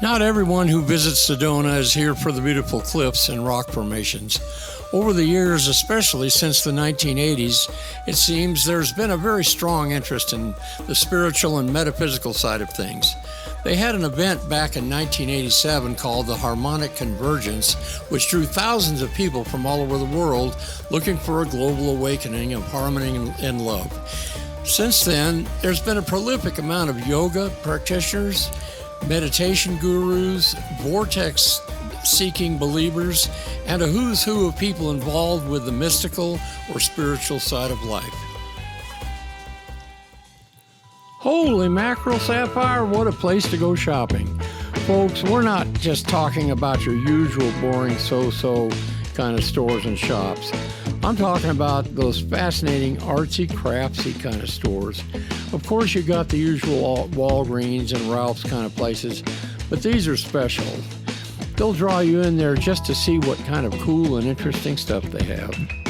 Not everyone who visits Sedona is here for the beautiful cliffs and rock formations. Over the years, especially since the 1980s, it seems there's been a very strong interest in the spiritual and metaphysical side of things. They had an event back in 1987 called the Harmonic Convergence, which drew thousands of people from all over the world looking for a global awakening of harmony and love. Since then, there's been a prolific amount of yoga practitioners, meditation gurus, vortex-seeking believers, and a who's who of people involved with the mystical or spiritual side of life. Holy mackerel, Sapphire, what a place to go shopping. Folks, we're not just talking about your usual boring so-so kind of stores and shops. I'm talking about those fascinating artsy, craftsy kind of stores. Of course, you got the usual Walgreens and Ralph's kind of places, but these are special. They'll draw you in there just to see what kind of cool and interesting stuff they have.